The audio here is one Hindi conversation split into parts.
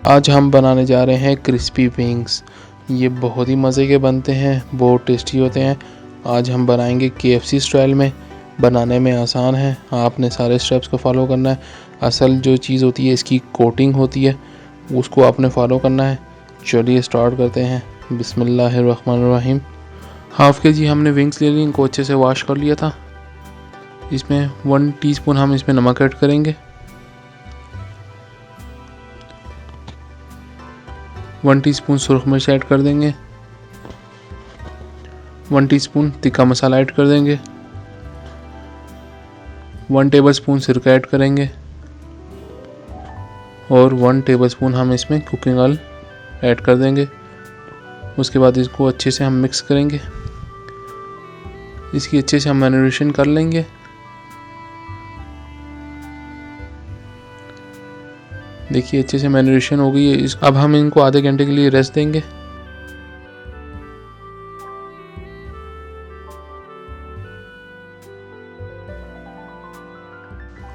आज हम बनाने जा रहे हैं क्रिस्पी विंग्स। ये बहुत ही मज़े के बनते हैं, बहुत टेस्टी होते हैं। आज हम बनाएंगे KFC स्टाइल में। बनाने में आसान है, आपने सारे स्टेप्स को फॉलो करना है। असल जो चीज़ होती है इसकी कोटिंग होती है, उसको आपने फॉलो करना है। चलिए स्टार्ट करते हैं। बिस्मिल्लाहिर्रहमानिर्रहीम। हाफ़ के जी हमने विंग्स ले ली, इनको अच्छे से वॉश कर लिया था। इसमें 1 टीस्पून हम इसमें नमक ऐड करेंगे, 1 टीस्पून सुरख मिर्च ऐड कर देंगे, 1 टीस्पून तिक्का मसाला ऐड कर देंगे, 1 टेबलस्पून सिरका ऐड करेंगे और 1 टेबलस्पून हम इसमें कुकिंग ऑयल ऐड कर देंगे। उसके बाद इसको अच्छे से हम मिक्स करेंगे। इसकी अच्छे से हम मैरिनेशन कर लेंगे। देखिए अच्छे से मैरिनेशन हो गई है। अब हम इनको आधे घंटे के लिए रेस्ट देंगे।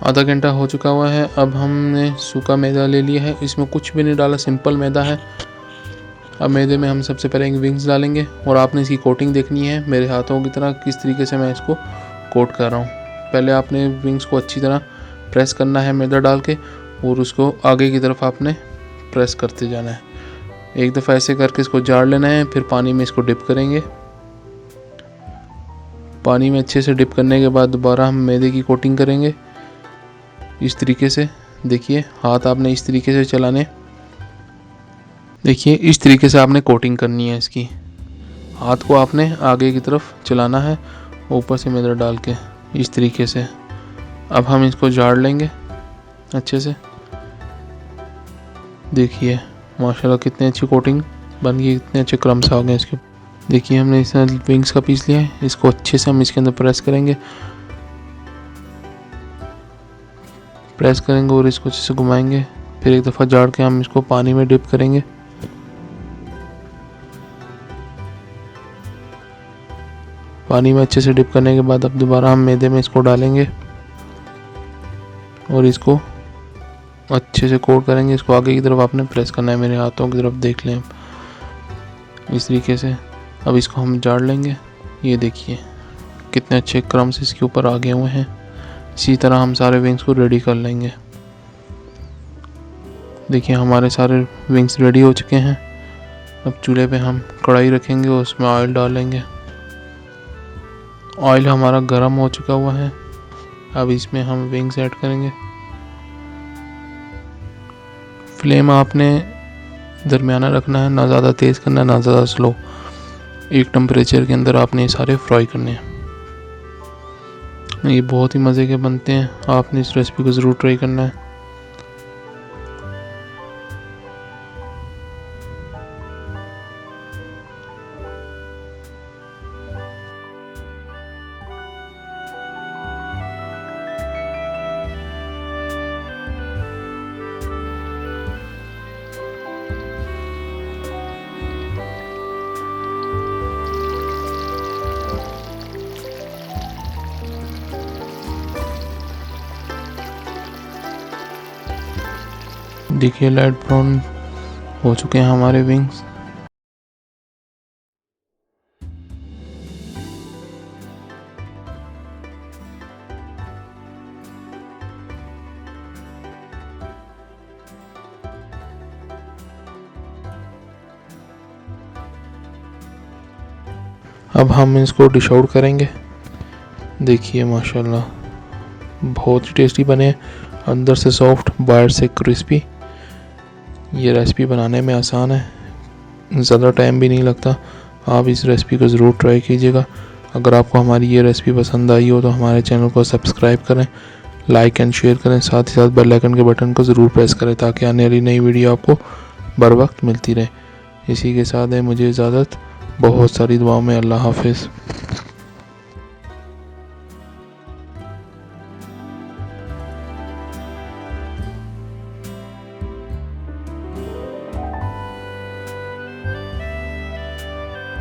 आधा घंटा हो चुका हुआ है। अब हमने सूखा मैदा ले लिया है, इसमें कुछ भी नहीं डाला, सिंपल मैदा है। अब मैदे में हम सबसे पहले विंग्स डालेंगे और आपने इसकी कोटिंग देखनी है मेरे हाथों की तरह, किस तरीके से मैं इसको कोट कर रहा हूँ। पहले आपने विंग्स को अच्छी तरह प्रेस करना है मैदा डाल के, और उसको आगे की तरफ आपने प्रेस करते जाना है। एक दफ़ा ऐसे करके इसको जार लेना है, फिर पानी में इसको डिप करेंगे। पानी में अच्छे से डिप करने के बाद दोबारा हम मैदे की कोटिंग करेंगे इस तरीके से। देखिए हाथ आपने इस तरीके से चलाने, देखिए इस तरीके से आपने कोटिंग करनी है इसकी। हाथ को आपने आगे की तरफ चलाना है, ऊपर से मैदा डाल के इस तरीके से। अब हम इसको जार लेंगे अच्छे से। देखिए माशाल्लाह कितनी अच्छी कोटिंग बन गई, कितने अच्छे क्रम्स आ गए इसके। देखिए हमने इस विंग्स का पीस लिया है, इसको अच्छे से हम इसके अंदर प्रेस करेंगे और इसको अच्छे से घुमाएंगे। फिर एक दफ़ा जार के हम इसको पानी में डिप करेंगे। पानी में अच्छे से डिप करने के बाद अब दोबारा हम मैदे में इसको डालेंगे और इसको अच्छे से कोट करेंगे। इसको आगे की तरफ आपने प्रेस करना है, मेरे हाथों की तरफ देख लें इस तरीके से। अब इसको हम जार लेंगे। ये देखिए कितने अच्छे क्रम्स इसके ऊपर आ गए हुए हैं। इसी तरह हम सारे विंग्स को रेडी कर लेंगे। देखिए हमारे सारे विंग्स रेडी हो चुके हैं। अब चूल्हे पे हम कढ़ाई रखेंगे और उसमें ऑयल डालेंगे। ऑयल हमारा गर्म हो चुका हुआ है। अब इसमें हम विंग्स ऐड करेंगे। फ्लेम आपने दरमियाना रखना है, ना ज़्यादा तेज़ करना है ना ज़्यादा स्लो। एक टेम्परेचर के अंदर आपने ये सारे फ्राई करने हैं। ये बहुत ही मज़े के बनते हैं, आपने इस रेसिपी को ज़रूर ट्राई करना है। देखिए लाइट ब्राउन हो चुके हैं हमारे विंग्स। अब हम इसको डिश आउट करेंगे। देखिए माशाल्लाह बहुत ही टेस्टी बने, अंदर से सॉफ्ट बाहर से क्रिस्पी। ये रेसिपी बनाने में आसान है, ज़्यादा टाइम भी नहीं लगता। आप इस रेसिपी को ज़रूर ट्राई कीजिएगा। अगर आपको हमारी ये रेसिपी पसंद आई हो तो हमारे चैनल को सब्सक्राइब करें, लाइक एंड शेयर करें, साथ ही साथ बेल आइकन के बटन को ज़रूर प्रेस करें ताकि आने वाली नई वीडियो आपको बर वक्त मिलती रहे। इसी के साथ है मुझे इजाज़त। बहुत सारी दुआओं में। अल्लाह हाफिज़।